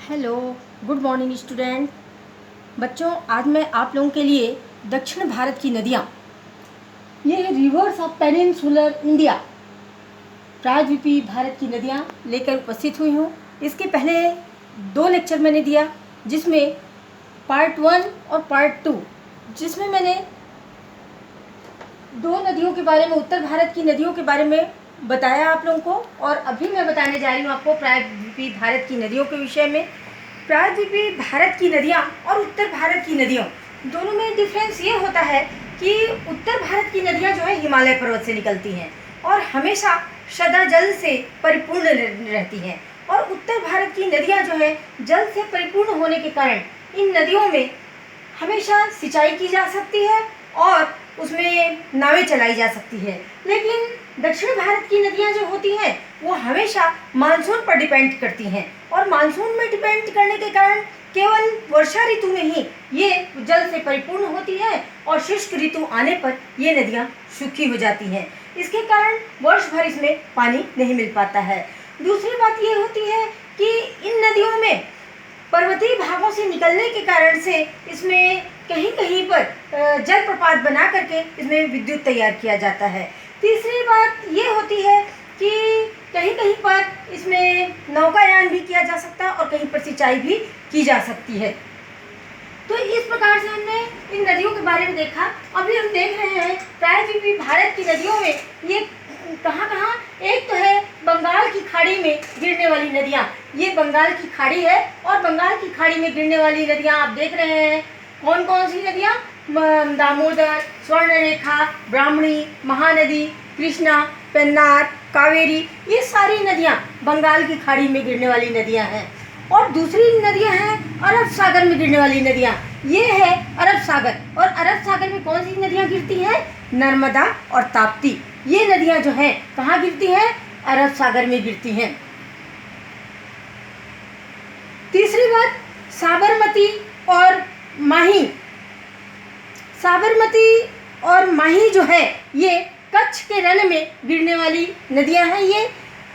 Hello, good morning student. बच्चों, आज मैं आप लोगों के लिए दक्षिण भारत की नदियाँ, ये रिवर्स ऑफ पेनिनसुलर इंडिया, प्रायद्वीपीय भारत की नदियाँ लेकर उपस्थित हुई हूँ। इसके पहले 2 लेक्चर मैंने दिया, जिसमें पार्ट 1 और पार्ट 2, जिसमें मैंने 2 नदियों के बारे में, उत्तर भारत की नदियों के बारे में बताया आप लोगों को। और अभी मैं बताने जा रही हूँ आपको प्रायद्वीपीय भारत की नदियों के विषय में। प्रायद्वीपीय भारत की नदियाँ और उत्तर भारत की नदियों दोनों में डिफरेंस ये होता है कि उत्तर भारत की नदियाँ जो है हिमालय पर्वत से निकलती हैं और हमेशा सदा जल से परिपूर्ण रहती हैं, और उत्तर भारत की नदियाँ जो है जल से परिपूर्ण होने के कारण इन नदियों में हमेशा सिंचाई की जा सकती है और उसमें नावें चलाई जा सकती है। लेकिन दक्षिण भारत की नदियाँ जो होती हैं वो हमेशा मानसून पर डिपेंड करती हैं, और मानसून में डिपेंड करने के कारण केवल वर्षा ऋतु में ही ये जल से परिपूर्ण होती है और शुष्क ऋतु आने पर ये नदियाँ सूखी हो जाती हैं। इसके कारण वर्ष भर इसमें पानी नहीं मिल पाता है। दूसरी बात ये होती है कि इन नदियों में पर्वतीय भागों से निकलने के कारण से इसमें कहीं कहीं पर जलप्रपात बना करके इसमें विद्युत तैयार किया जाता है। तीसरी बात ये होती है कि कहीं कहीं पर इसमें नौकायान भी किया जा सकता है और कहीं पर सिंचाई भी की जा सकती है। तो इस प्रकार से हमने इन नदियों के बारे में देखा। अभी हम देख रहे हैं प्रायद्वीपीय भारत की नदियों में ये कहाँ कहाँ, एक तो है बंगाल की खाड़ी में गिरने वाली नदियाँ। ये बंगाल की खाड़ी है और बंगाल की खाड़ी में गिरने वाली नदियाँ आप देख रहे हैं। कौन कौन सी नदियाँ? दामोदर, स्वर्णरेखा, ब्राह्मणी, महानदी, कृष्णा, पेन्नार, कावेरी, ये सारी नदियाँ बंगाल की खाड़ी में गिरने वाली नदियाँ हैं। और दूसरी नदियाँ हैं अरब सागर में गिरने वाली नदियाँ। ये है अरब सागर, और अरब सागर में कौन सी नदियाँ गिरती हैं? नर्मदा और ताप्ती। ये नदियाँ जो हैं कहाँ गिरती हैं? अरब सागर में गिरती हैं। तीसरी बात, साबरमती और माही। साबरमती और माही जो है ये कच्छ के रण में गिरने वाली नदियाँ हैं। ये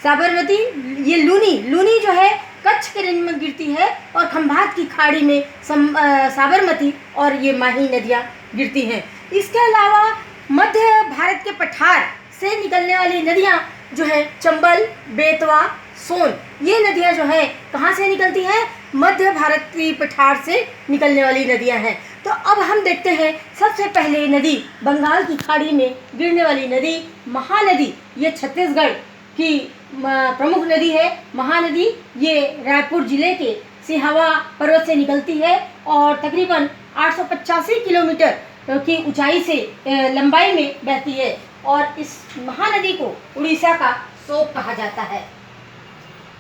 साबरमती, ये लूनी जो है कच्छ के रण में गिरती है, और खंभात की खाड़ी में साबरमती और ये माही नदियाँ गिरती हैं। इसके अलावा मध्य भारत के पठार से निकलने वाली नदियाँ जो है चंबल, बेतवा, सोन, ये नदियाँ जो है कहाँ से निकलती हैं? मध्य भारत की पठार से निकलने वाली नदियाँ हैं। तो अब हम देखते हैं सबसे पहले नदी, बंगाल की खाड़ी में गिरने वाली नदी महानदी। ये छत्तीसगढ़ की प्रमुख नदी है। महानदी ये रायपुर जिले के सिहावा पर्वत से निकलती है और तकरीबन 885 किलोमीटर की ऊंचाई से लंबाई में बहती है, और इस महानदी को उड़ीसा का शोक कहा जाता है।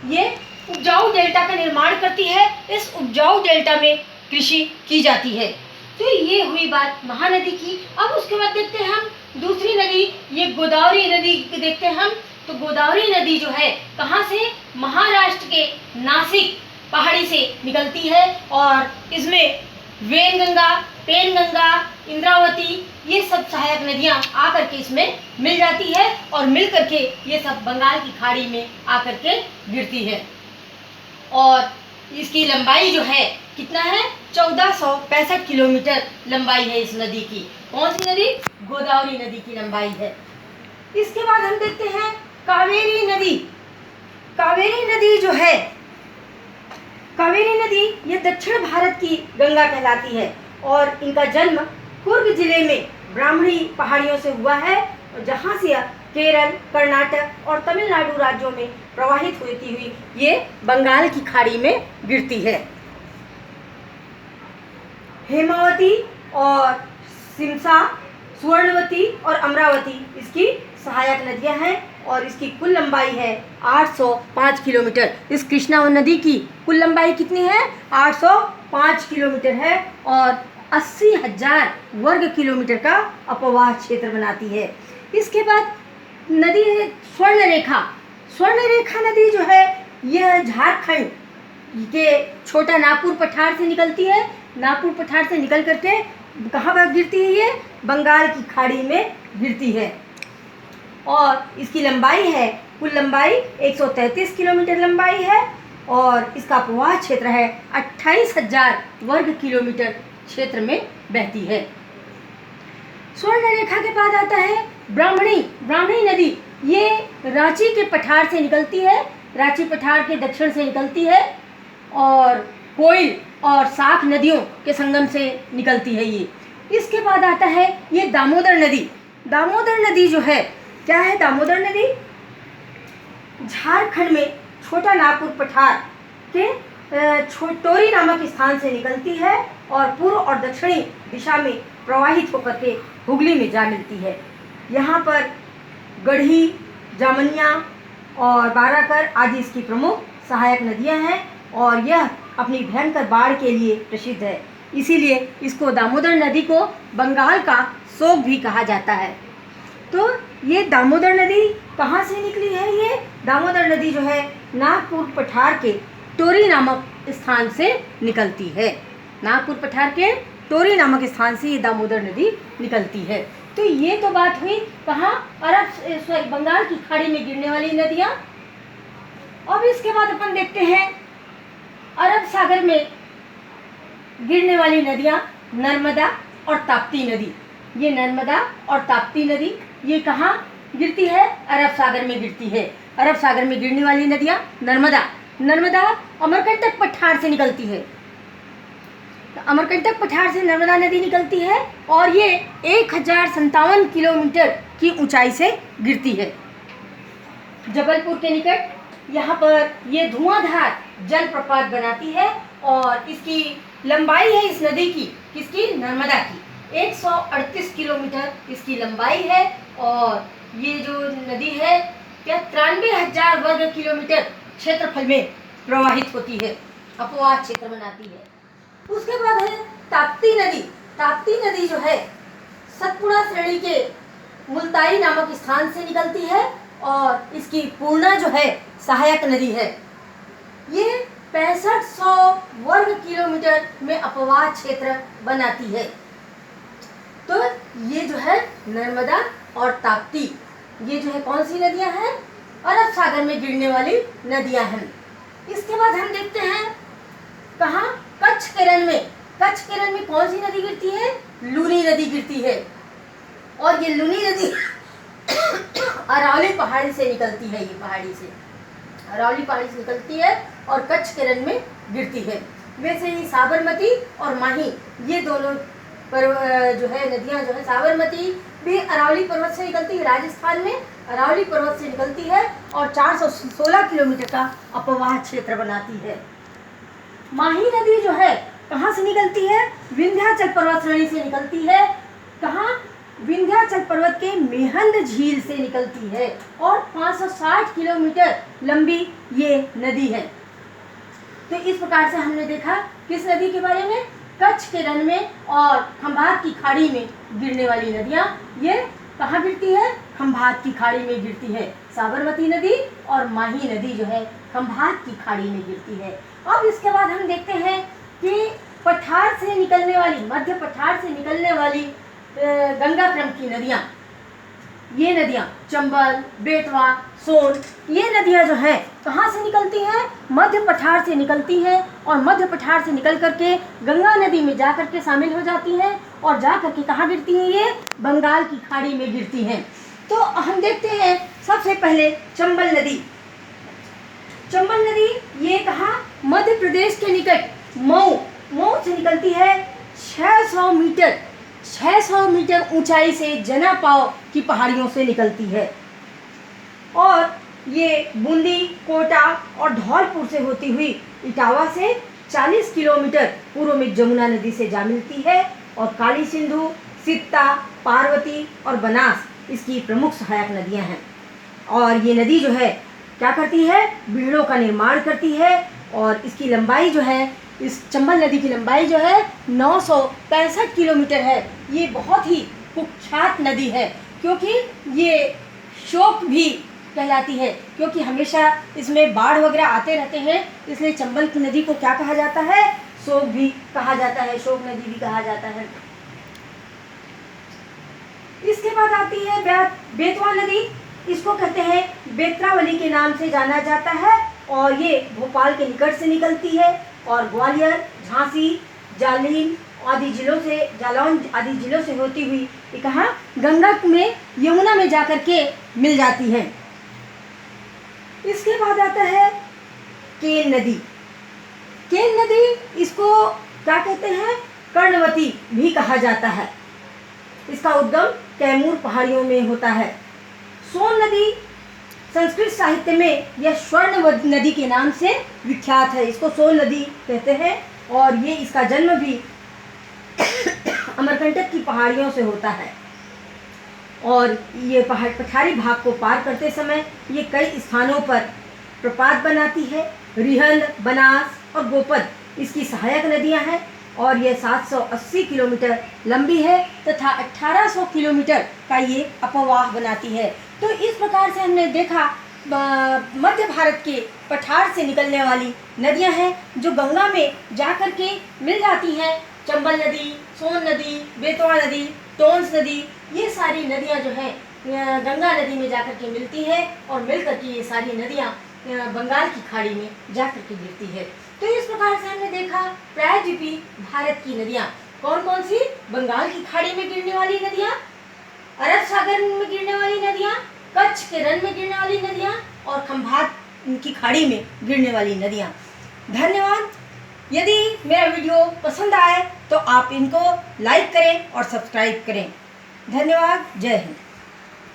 ये उपजाऊ डेल्टा का निर्माण करती है। इस उपजाऊ डेल्टा में कृषि की जाती है। तो ये हुई बात महानदी की। अब उसके बाद देखते हैं हम दूसरी नदी, ये गोदावरी नदी देखते हैं हम। तो गोदावरी नदी जो है कहाँ से? महाराष्ट्र के नासिक पहाड़ी से निकलती है, और इसमें वेनगंगा, पेनगंगा, इंद्रावती, ये सब सहायक नदियाँ आकर के इसमें मिल जाती है, और मिल करके ये सब बंगाल की खाड़ी में आकर के गिरती है। और इसकी लंबाई जो है कितना है? 1465 किलोमीटर लंबाई है इस नदी की। कौन सी नदी? गोदावरी नदी की लंबाई है। इसके बाद हम देखते हैं कावेरी नदी। कावेरी नदी जो है, कावेरी नदी ये दक्षिण भारत की गंगा कहलाती है, और इनका जन्म कुर्ग जिले में ब्राह्मणी पहाड़ियों से हुआ है, जहाँ से केरल, कर्नाटक और तमिलनाडु राज्यों में प्रवाहित होती हुई ये बंगाल की खाड़ी में गिरती है। हेमावती और सिमसा, सुवर्णवती और अमरावती इसकी सहायक नदियां हैं, और इसकी कुल लंबाई है 805 किलोमीटर। इस कृष्णा नदी की कुल लंबाई कितनी है? 805 किलोमीटर है, और 80,000 वर्ग किलोमीटर का अपवाह क्षेत्र बनाती है। इसके बाद नदी है स्वर्णरेखा। स्वर्णरेखा नदी जो है यह झारखंड के छोटा नागपुर पठार से निकलती है। नागपुर पठार से निकल करके कहाँ पर गिरती है? ये बंगाल की खाड़ी में गिरती है, और इसकी लंबाई है, कुल लंबाई 133 किलोमीटर लंबाई है। और इसका प्रवाह क्षेत्र है 28,000 वर्ग किलोमीटर क्षेत्र में बहती है। स्वर्ण रेखा के बाद आता है ब्राह्मणी नदी। ये रांची के पठार से निकलती है, रांची पठार के दक्षिण से निकलती है और कोयल और साख नदियों के संगम से निकलती है ये। इसके बाद आता है ये दामोदर नदी। दामोदर नदी जो है, क्या है दामोदर नदी? झारखंड में छोटा नागपुर पठार के टोरी नामक स्थान से निकलती है और पूर्व और दक्षिणी दिशा में प्रवाहित होकर के हुगली में जा मिलती है। यहाँ पर गढ़ी, जामनिया और बाराकर आदि इसकी प्रमुख सहायक नदियाँ हैं और यह अपनी भयंकर बाढ़ के लिए प्रसिद्ध है। इसीलिए इसको दामोदर नदी को बंगाल का शोक भी कहा जाता है। तो ये दामोदर नदी कहाँ से निकली है? ये दामोदर नदी जो है नागपुर पठार के टोरी नामक स्थान से निकलती है। नागपुर पठार के टोरी नामक स्थान से ये दामोदर नदी निकलती है। तो ये तो बात हुई कहाँ, बंगाल की खाड़ी में गिरने वाली नदियाँ। अब इसके बाद अपन देखते हैं अरब सागर में गिरने वाली नदियाँ, नर्मदा और ताप्ती नदी। ये नर्मदा और ताप्ती नदी ये कहाँ गिरती है? अरब सागर में गिरती है। अरब सागर में गिरने वाली नदियाँ नर्मदा अमरकंटक पठार से निकलती है। अमरकंटक पठार से नर्मदा नदी निकलती है और ये 1057 किलोमीटर की ऊंचाई से गिरती है। जबलपुर के निकट यहाँ पर ये धुआंधार जलप्रपात बनाती है और इसकी लंबाई है इस नदी की, किसकी? नर्मदा की 138 किलोमीटर इसकी लंबाई है और ये जो नदी है क्या 93,000 वर्ग किलोमीटर क्षेत्रफल में प्रवाहित होती है, अपवाह क्षेत्र बनाती है। उसके बाद है ताप्ती नदी। ताप्ती नदी जो है सतपुड़ा श्रेणी के मुल्ताई नामक स्थान से निकलती है और इसकी पूर्णा जो है सहायक नदी है। ये 6500 वर्ग किलोमीटर में अपवाह क्षेत्र बनाती है। तो ये जो है नर्मदा और ताप्ती, ये जो है कौन सी नदियां हैं? अरब सागर में गिरने वाली नदियां हैं। इसके बाद हम देखते हैं कहाँ? कच्छ के रण में। कच्छ के रण में कौन सी नदी गिरती है? लूनी नदी गिरती है और ये लूनी नदी अरावली पहाड़ी से निकलती है। ये पहाड़ी से अरावली पहाड़ी से निकलती है और कच्छ के रण में गिरती है। वैसे ही साबरमती और माही ये दोनों जो है नदियां जो है, साबरमती भी अरावली पर्वत से निकलती है, राजस्थान में अरावली पर्वत से निकलती है और 416 किलोमीटर का अपवाह क्षेत्र बनाती है। माही नदी जो है कहाँ से निकलती है? विंध्याचल पर्वत श्रेणी से निकलती है। कहाँ? विंध्याचल पर्वत के मेहंद झील से निकलती है और 560 किलोमीटर लंबी ये नदी है। तो इस प्रकार से हमने देखा किस नदी के बारे में? कच्छ के रण में और खंभात की खाड़ी में गिरने वाली नदियाँ। ये कहाँ गिरती है? खंभात की खाड़ी में गिरती है। साबरमती नदी और माही नदी जो है खंभात की खाड़ी में गिरती है। अब इसके बाद हम देखते हैं कि पठार से निकलने वाली, मध्य पठार से निकलने वाली गंगा क्रम की नदियाँ, ये नदियाँ चंबल, बेतवा, सोन, ये नदियाँ जो है कहाँ से निकलती हैं? मध्य पठार से निकलती हैं और मध्य पठार से निकल करके गंगा नदी में जा करके शामिल हो जाती हैं और जा करके कहाँ गिरती हैं? ये बंगाल की खाड़ी में गिरती हैं। तो हम देखते हैं सबसे पहले चंबल नदी। चंबल नदी ये कहाँ? मध्य प्रदेश के निकट मऊ से निकलती है। 600 मीटर ऊंचाई से जनापाव की पहाड़ियों से निकलती है और ये बूंदी, कोटा और धौलपुर से होती हुई इटावा से 40 किलोमीटर पूर्व में जमुना नदी से जा मिलती है और काली सिंधु, सित्ता, पार्वती और बनास इसकी प्रमुख सहायक नदियां हैं। और ये नदी जो है क्या करती है? बीड़ों का निर्माण करती है और इसकी लंबाई जो है, इस चंबल नदी की लंबाई जो है 965 किलोमीटर है। ये बहुत ही कुख्यात नदी है क्योंकि ये शोक भी कहलाती है, क्योंकि हमेशा इसमें बाढ़ वगैरह आते रहते हैं, इसलिए चंबल की नदी को क्या कहा जाता है? शोक भी कहा जाता है, शोक नदी भी कहा जाता है। इसके बाद आती है बेतवा नदी। इसको कहते हैं बेत्रावली के नाम से जाना जाता है और ये भोपाल के निकट से निकलती है और ग्वालियर, झांसी, जालौन आदि जिलों से होती हुई ये कहाँ गंगा में, यमुना में जाकर के मिल जाती है। इसके बाद आता है केन नदी। केन नदी, इसको क्या कहते हैं, कर्णवती भी कहा जाता है। इसका उद्गम कैमूर पहाड़ियों में होता है। सोन नदी संस्कृत साहित्य में यह स्वर्ण नदी के नाम से विख्यात है। इसको सोन नदी कहते हैं और ये इसका जन्म भी अमरकंटक की पहाड़ियों से होता है और ये पठारी भाग को पार करते समय ये कई स्थानों पर प्रपात बनाती है। रिहंद, बनास और गोपद इसकी सहायक नदियां हैं और ये 780 किलोमीटर लंबी है तथा 1800 किलोमीटर का ये अपवाह बनाती है। तो इस प्रकार से हमने देखा मध्य भारत के पठार से निकलने वाली नदियां हैं जो गंगा में जाकर के मिल जाती हैं। चंबल नदी, सोन नदी, बेतवा नदी, टोंस नदी, ये सारी नदियां जो हैं गंगा नदी में जाकर के मिलती हैं और मिलकर के ये सारी नदियां बंगाल की खाड़ी में जाकर के गिरती है। तो इस प्रकार से हमने देखा प्रायद्वीपीय भारत की नदियां कौन कौन सी, बंगाल की खाड़ी में गिरने वाली नदियां, अरब सागर में गिरने वाली नदियां, कच्छ के रण में गिरने वाली नदियां और खंभात की खाड़ी में गिरने वाली नदियां। धन्यवाद। यदि मेरा वीडियो पसंद आए तो आप इनको लाइक करें और सब्सक्राइब करें। धन्यवाद। जय हिंद।